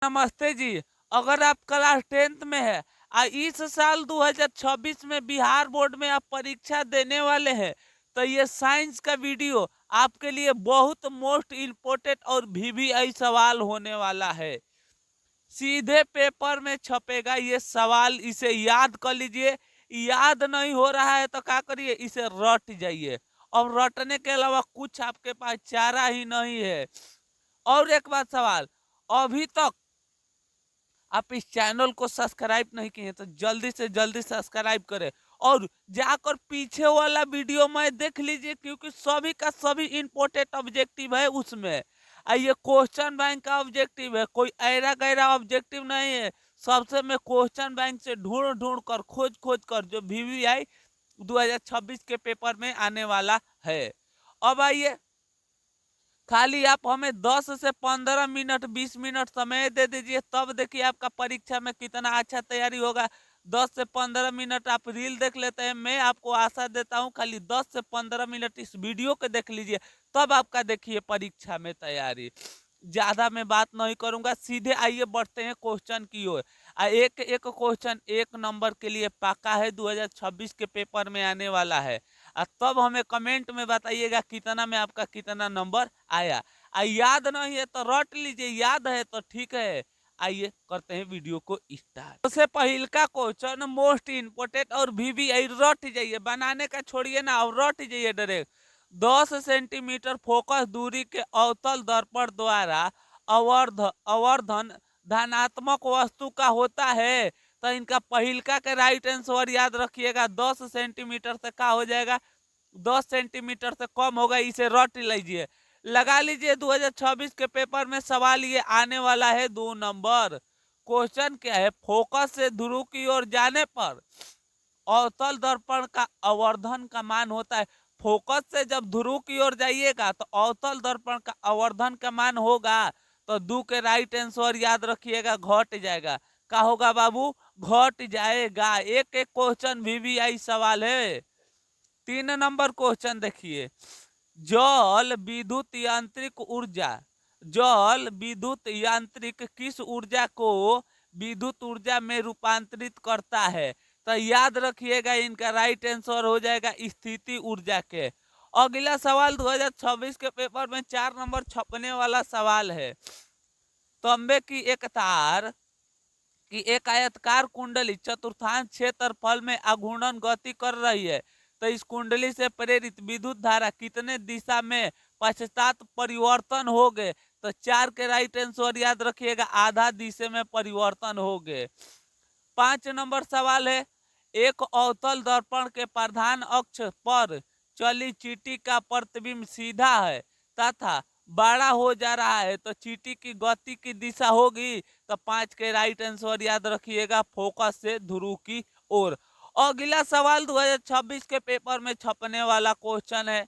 नमस्ते जी। अगर आप क्लास 10th में है इस साल 2026 में बिहार बोर्ड में आप परीक्षा देने वाले हैं तो ये साइंस का वीडियो आपके लिए बहुत मोस्ट इम्पोर्टेंट और वीवीआई सवाल होने वाला है। सीधे पेपर में छपेगा ये सवाल, इसे याद कर लीजिए। याद नहीं हो रहा है तो क्या करिए, इसे रट जाइए। और रटने के अलावा कुछ आपके पास चारा ही नहीं है। और एक बात सवाल, अभी तक आप इस चैनल को सब्सक्राइब नहीं किए हैं तो जल्दी से जल्दी सब्सक्राइब करें और जाकर पीछे वाला वीडियो में देख लीजिए, क्योंकि सभी का सभी इंपॉर्टेंट ऑब्जेक्टिव है उसमें। ये क्वेश्चन बैंक का ऑब्जेक्टिव है, कोई ऐरा गैरा ऑब्जेक्टिव नहीं है। सबसे मैं क्वेश्चन बैंक से ढूंढ ढूंढ कर खोज खोज कर जो वीवीआई 2026 के पेपर में आने वाला है। अब आइए, खाली आप हमें 10 से 15 मिनट 20 मिनट समय दे दीजिए, तब देखिए आपका परीक्षा में कितना अच्छा तैयारी होगा। 10 से 15 मिनट आप रील देख लेते हैं, मैं आपको आशा देता हूं खाली 10 से 15 मिनट इस वीडियो को देख लीजिए, तब आपका देखिए परीक्षा में तैयारी। ज्यादा मैं बात नहीं करूंगा, सीधे आइए बढ़ते हैं क्वेश्चन की ओर। एक एक क्वेश्चन एक नंबर के लिए पक्का है, 2026 के पेपर में आने वाला है। तब हमें कमेंट में बताइएगा कितना में आपका कितना नंबर आया। याद नहीं है तो रट लीजिए, याद है तो ठीक है। आइए करते हैं वीडियो को स्टार्ट। सबसे पहल का क्वेश्चन मोस्ट इंपोर्टेंट और वीवीआई रट जाइए, बनाने का छोड़िए ना और रट जाइए डायरेक्ट। 10 सेंटीमीटर फोकस दूरी के अवतल दर्पण द्वारा अवर्धन धनात्मक वस्तु का होता है। तो इनका पहिलका के राइट आंसर याद रखिएगा, 10 सेंटीमीटर से का हो जाएगा, 10 सेंटीमीटर से कम होगा, इसे रट लीजिए। लगा लीजिए 2026 के पेपर में सवाल ये आने वाला है 2 नंबर। क्वेश्चन क्या है, फोकस से ध्रुव की ओर जाने पर अवतल दर्पण का आवर्धन का मान होता है। फोकस से जब ध्रुव की ओर जाइएगा तो अवतल दर्पण का आवर्धन का मान होगा, तो दो के राइट आंसर याद रखिएगा, घट जाएगा। का होगा बाबू, घट जाएगा। एक एक क्वेश्चन वीवीआई सवाल है। 3 नंबर क्वेश्चन देखिए, जल विद्युत यांत्रिक ऊर्जा, जल विद्युत यांत्रिक किस ऊर्जा को विद्युत ऊर्जा में रूपांतरित करता है। तो याद रखिएगा इनका राइट आंसर हो जाएगा स्थिति ऊर्जा के। अगला सवाल 2026 के पेपर में 4 नंबर छपने वाला सवाल है। तांबे की एक तार की एक आयतकार कुंडली चतुर्थांश क्षेत्रफल में आघूर्णन गति कर रही है, तो इस कुंडली से प्रेरित विद्युत धारा कितने दिशा में पश्चात परिवर्तन हो गए। तो 4 के राइट आंसर याद रखिएगा, आधा दिशा में परिवर्तन हो गए। 5 नंबर सवाल है, एक अवतल दर्पण के प्रधान अक्ष पर चली चींटी का प्रतिबिंब सीधा है तथा बड़ा हो जा रहा है, तो चींटी की गति की दिशा होगी। तो 5 के राइट आंसर याद रखिएगा, फोकस से ध्रुव की ओर। अगला सवाल 2026 के पेपर में छपने वाला क्वेश्चन है।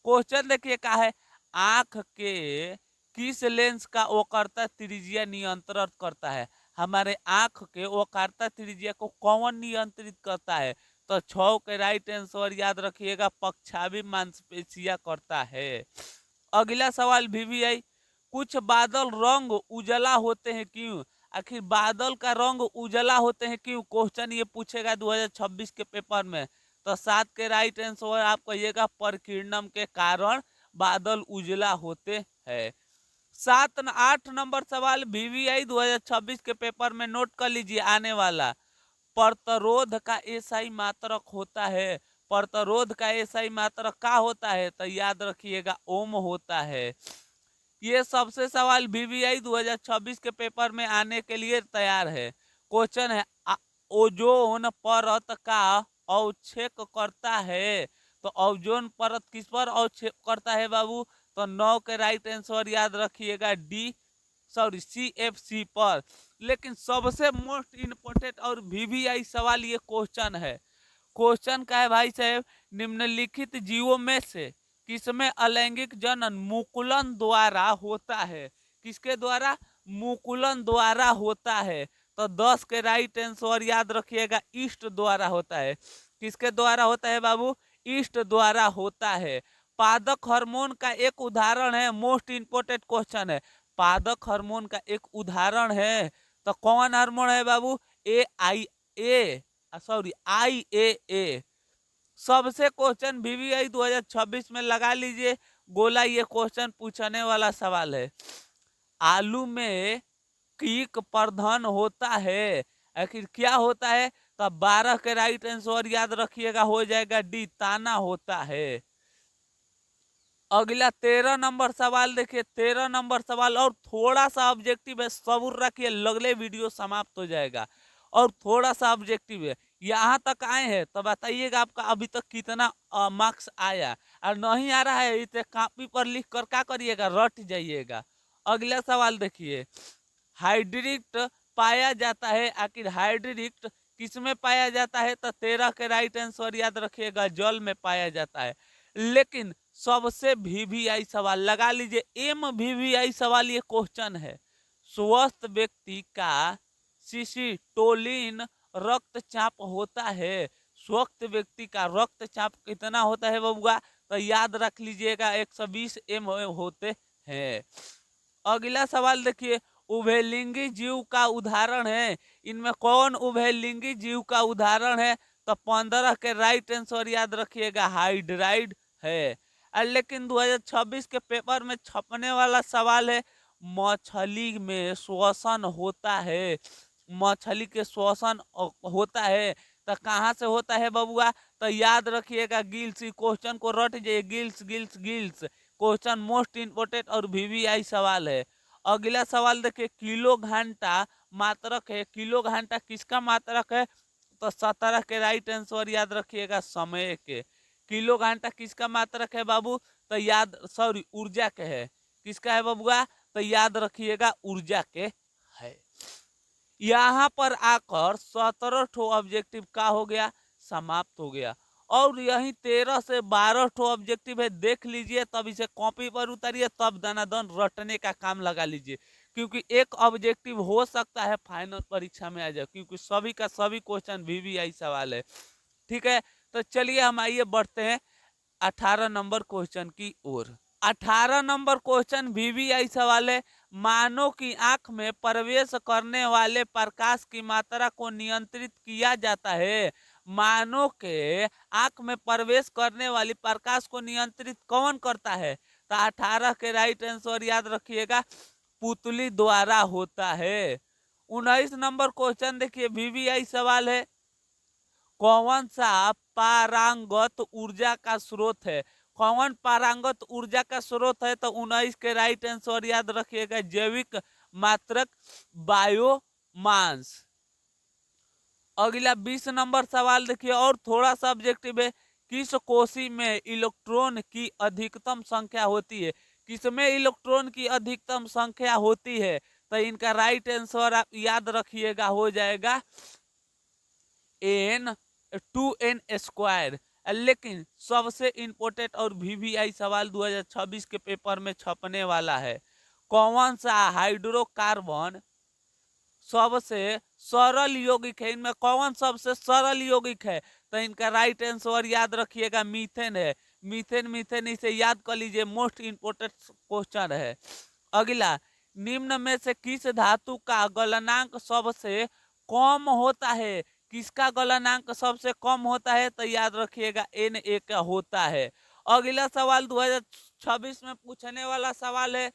क्वेश्चन देखिए क्या है, आंख के किस लेंस का वक्रता त्रिज्या नियंत्रण करता है। हमारे आंख के वक्रता त्रिज्या को कौन नियंत्रित करता है। तो 6 के राइट आंसर याद रखिएगा, पक्षावी मांसपेशियां करता है। अगला सवाल वीवीआई, कुछ बादल रंग उजला होते हैं क्यों। आखिर बादल का रंग उजला होते हैं क्यों, क्वेश्चन ये पूछेगा 2026 के पेपर में। तो 7 के राइट आंसर आप कहिएगा, परिकिरणम के कारण बादल उजला होते हैं। 8 नंबर सवाल वीवीआई 2026 के पेपर में नोट कर लीजिए आने वाला, प्रतिरोध का एसआई मात्रक होता है। प्रतिरोध का एसआई मात्रक का होता है, तो याद रखिएगा ओम होता है। ये सबसे सवाल वीवीआई 2026 के पेपर में आने के लिए तैयार है। क्वेश्चन है, ओजोन परत का अवक्षेप करता है। तो ओजोन परत किस पर अवक्षेप करता है बाबू। तो 9 के राइट आंसर याद रखिएगा, डी सॉरी CFC पर। लेकिन सबसे मोस्ट इंपोर्टेंट और वीवीआई सवाल ये क्वेश्चन है। क्वेश्चन का है भाई साहब, निम्नलिखित जीवों में से किसमें अलैंगिक जनन मुकुलन द्वारा होता है। किसके द्वारा, मुकुलन द्वारा होता है। तो 10 के राइट आंसर याद रखिएगा, ईस्ट द्वारा होता है। किसके द्वारा होता है बाबू, ईस्ट द्वारा होता है। पादक हार्मोन का एक उदाहरण है, मोस्ट इंपोर्टेंट क्वेश्चन है, उत्पादक हार्मोन का एक उदाहरण है। तो कौन हार्मोन है बाबू? IAA। सबसे क्वेश्चन VVI 2026 में लगा लीजिए, गोला ये क्वेश्चन पूछने वाला सवाल है। आलू में कीट प्रधान होता है, आखिर क्या होता है? तो 12 के राइट आंसर याद रखिएगा, हो जाएगा डी, ताना होता है। अगला 13 नंबर सवाल देखिए, 13 नंबर सवाल और थोड़ा सा ऑब्जेक्टिव है, सब्र रखिए, लगले वीडियो समाप्त हो जाएगा। और थोड़ा सा ऑब्जेक्टिव है, यहाँ तक आए हैं तो बताइएगा आपका अभी तक कितना मार्क्स आया, और नहीं आ रहा है इसे कॉपी पर लिख कर क्या करिएगा, रट जाइएगा। अगला सवाल देखिए, हाइड्रिक्ट पाया जाता है, आखिर हाइड्रिक्ट किसमें पाया जाता है? तो 13 के राइट आंसर याद रखिएगा, जल में पाया जाता है। लेकिन सबसे VVI सवाल लगा लीजिए, MVVI सवाल ये क्वेश्चन है, स्वस्थ व्यक्ति का सिस्टोलिन रक्तचाप होता है, स्वस्थ व्यक्ति का रक्तचाप कितना होता है बबुआ? तो याद रख लीजिएगा 120 m होते हैं। अगला सवाल देखिए, उभयलिंगी जीव का उदाहरण है, इनमें कौन उभयलिंगी जीव का उदाहरण है? तो 15 के राइट आंसर याद रखिएगा, हाइड्राइड है। लेकिन 2026 के पेपर में छपने वाला सवाल है, मछली में श्वसन होता है, मछली के श्वसन होता है, तो कहाँ से होता है बबुआ? तो याद रखिएगा गिल्स, क्वेश्चन को रट जाइए, gills gills gills, question most important और VVI सवाल है। अगला सवाल देखिए, किलो घंटा मात्रक है, किलो घंटा किसका मात्रक है? तो 17 के राइट आंसर याद रखिएगा, समय के। किलो घंटा किसका मात्रक है बाबू? तो याद, सॉरी, ऊर्जा के है। किसका है बबुआ? तो याद रखिएगा ऊर्जा के है। यहां पर आकर 17 ठो ऑब्जेक्टिव का हो गया, समाप्त हो गया। और यही 13 से 12 ठो ऑब्जेक्टिव है, देख लीजिए, तब इसे कॉपी पर उतारिए, तब दनादन रटने का काम लगा लीजिए, क्योंकि एक ऑब्जेक्टिव हो सकता है फाइनल परीक्षा में आ जाए, क्योंकि सभी का सभी क्वेश्चन VVI सवाल है। ठीक है, तो चलिए हम आइए बढ़ते हैं 18 नंबर क्वेश्चन की ओर। 18 नंबर क्वेश्चन VVI सवाल है, मानव की आंख में प्रवेश करने वाले प्रकाश की मात्रा को नियंत्रित किया जाता है। मानव के आंख में प्रवेश करने वाली प्रकाश को नियंत्रित कौन करता है? तो 18 के राइट आंसर याद रखिएगा, पुतली द्वारा होता है। 19 नंबर क्वेश्चन देखिए, VVI सवाल है, कौन सा पारंगत ऊर्जा का स्रोत है? कौन पारंगत ऊर्जा का स्रोत है? तो 19 के राइट आंसर याद रखिएगा, जैविक मात्रक, बायोमास। अगला 20 नंबर सवाल देखिए, और थोड़ा सा ऑब्जेक्टिव है, किस कोशि में इलेक्ट्रॉन की अधिकतम संख्या होती है? किसमें इलेक्ट्रॉन की अधिकतम संख्या होती है? तो इनका राइट आंसर आप याद रखिएगा, हो जाएगा N2N²। लेकिन सबसे इंपोर्टेंट और VVI सवाल 2026 के पेपर में छपने वाला है, कौन सा हाइड्रोकार्बन सबसे सरल यौगिक है? इनमें कौन सबसे सरल यौगिक है? तो इनका राइट आंसर याद रखिएगा, मीथेन है। मीथेन मीथेन इसे याद कर लीजिए, मोस्ट इंपोर्टेंट क्वेश्चन है। अगला, निम्न में से किस धातु का गलनांक सबसे कम होता है? किसका गलनांक सबसे कम होता है? तो याद रखिएगा Na का होता है। अगला सवाल 2026 में पूछने वाला सवाल है,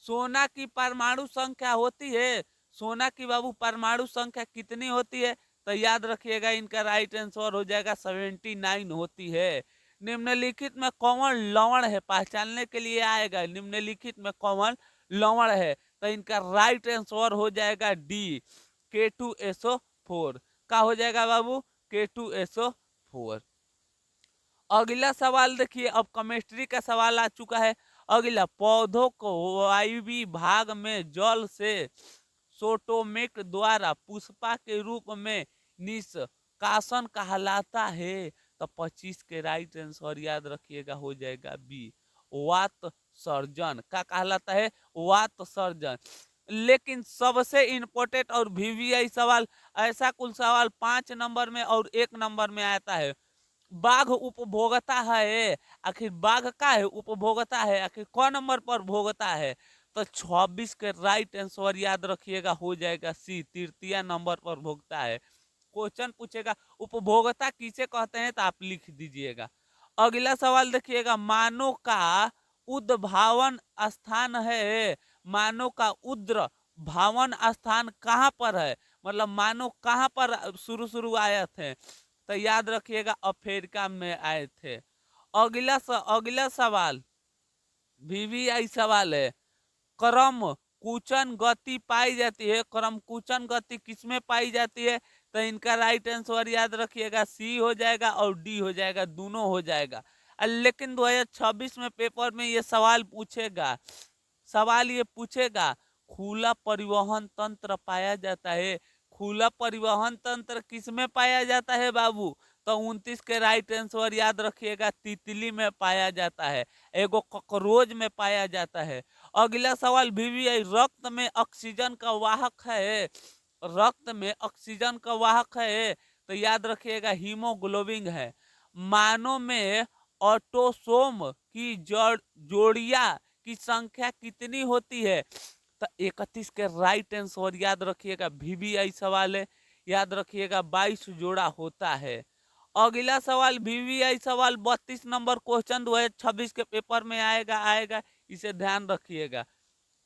सोना की परमाणु संख्या होती है, सोना की बाबू परमाणु संख्या कितनी होती है? तो याद रखिएगा इनका राइट आंसर हो जाएगा 79 होती है। निम्नलिखित में कौन लवण है? पहचानने के लिए आएगा, निम्नलिखित में कौन लवण है? तो इनका राइट आंसर हो जाएगा डी, K2SO4 का हो जाएगा बाबू, K2SO4। अगला सवाल देखिए, अब केमिस्ट्री का सवाल आ चुका है। अगला, पौधों को वायवीय भाग में जल से सोटोमेक द्वारा पुष्पा के रूप में निष्कासन कहलाता है। तो 25 के राइट आंसर याद रखिएगा, हो जाएगा बी, वात सर्जन का कहलाता है, वात सर्जन। लेकिन सबसे इंपोर्टेंट और VVI सवाल, ऐसा कुल सवाल 5 नंबर में और 1 नंबर में आता है, बाघ उपभोगता है, आखिर बाघ का है? उपभोगता है, आखिर कौन नंबर पर भोगता है? तो 26 के राइट आंसर याद रखिएगा हो जाएगा सी, तृतीय नंबर पर भोगता है। क्वेश्चन पूछेगा उपभोक्ता किसे कहते हैं, तो आप लिख दीजिएगा। अगला सवाल देखिएगा, मानव का उद्भावन स्थान है, मानव का उद्र भावन स्थान कहाँ पर है, मतलब मानव कहाँ पर शुरू आए थे, तो याद रखिएगा अफ्रीका में आए थे। अगला सवाल वीवीआई सवाल है, क्रम कुचन गति पाई जाती है, क्रम कुचन गति किसमें पाई जाती है, तो इनका राइट आंसर याद रखिएगा सी हो जाएगा और डी हो जाएगा, दोनों हो जाएगा। लेकिन 2026 में पेपर में ये सवाल पूछेगा, खुला परिवहन तंत्र पाया जाता है, खुला परिवहन तंत्र किसमें पाया जाता है बाबू, तो 29 के राइट आंसर याद रखिएगा तितली में पाया जाता है, एगो कॉकरोच में पाया जाता है। अगला सवाल वीवीआई रक्त में ऑक्सीजन का वाहक है, रक्त में ऑक्सीजन का वाहक है, तो याद रखिएगा हीमोग्लोबिन है। मानव में ऑटोसोम की जोड़िया की संख्या कितनी होती है, तो 31 के राइट आंसर याद रखिएगा, वीवीआई सवाल है, याद रखिएगा 22 जोड़ा होता है। अगला सवाल वीवीआई सवाल 32 नंबर क्वेश्चन 2026 के पेपर में आएगा, इसे ध्यान रखिएगा।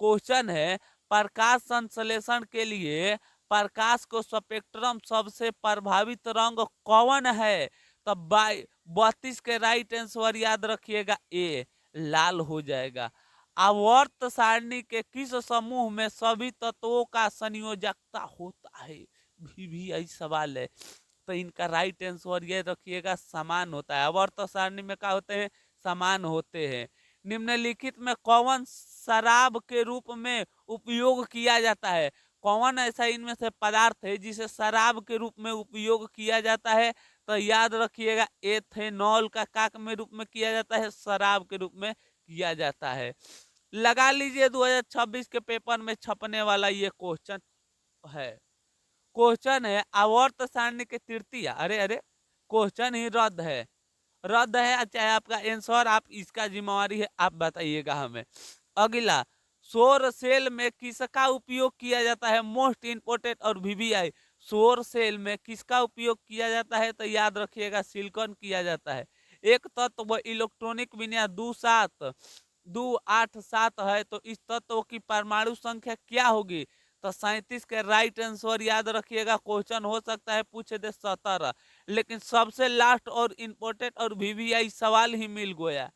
क्वेश्चन है प्रकाश संश्लेषण के लिए प्रकाश को स्पेक्ट्रम सबसे प्रभावित रंग कौन है, तो 32 के राइट आंसर याद रखिएगा ए, लाल हो जाएगा। आवर्त सारणी के किस समूह में सभी तत्वों का संयोजकता होता है, भी सवाल है, तो इनका राइट आंसर ये रखिएगा समान होता है। आवर्त सारणी में क्या होते हैं, समान होते हैं। निम्नलिखित में कौन शराब के रूप में उपयोग किया जाता है, कौन ऐसा इनमें से पदार्थ है जिसे शराब के रूप में उपयोग किया जाता है, तो याद रखिएगा एथेनॉल का में रूप में किया जाता है, शराब के रूप में किया जाता है। लगा लीजिए 2026 के पेपर में छपने वाला ये क्वेश्चन है। क्वेश्चन है आवर्त सारणी के तृतीय, अरे क्वेश्चन ही रद्द है, चाहे आपका आंसर, आप इसका जिम्मेवारी है, आप बताइएगा हमें। अगला सौर सेल में किसका उपयोग किया जाता है, मोस्ट इंपोर्टेंट और वीवीआई, सौर सेल में किसका उपयोग किया जाता है, तो याद रखिएगा सिलिकॉन किया जाता है। एक तत्व इलेक्ट्रॉनिक विन्यास 287 है, तो इस तत्व की परमाणु संख्या क्या होगी, तो 37 के राइट आंसर याद रखिएगा। क्वेश्चन हो सकता है पूछे दे 17, लेकिन सबसे लास्ट और इंपोर्टेंट और वीवीआई सवाल ही मिल गया,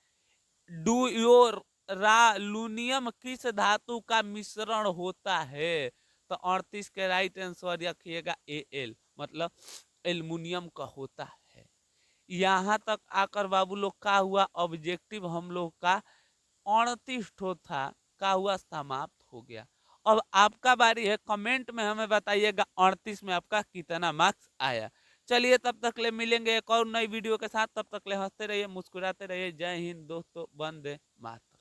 ड्यूरालुनियम किस धातु का मिश्रण होता है, तो 38 के राइट आंसर रखिएगा एल, मतलब एल्युमिनियम का होता है। यहाँ तक आकर बाबू लोग का हुआ ऑब्जेक्टिव हम लोग का 38 ठो था, का हुआ समाप्त हो गया। अब आपका बारी है, कमेंट में हमें बताइएगा 38 में आपका कितना मार्क्स आया। चलिए तब तक ले मिलेंगे एक और नई वीडियो के साथ, तब तक ले हंसते रहिए, मुस्कुराते रहिए। जय हिंद दोस्तों, वंदे मातरम।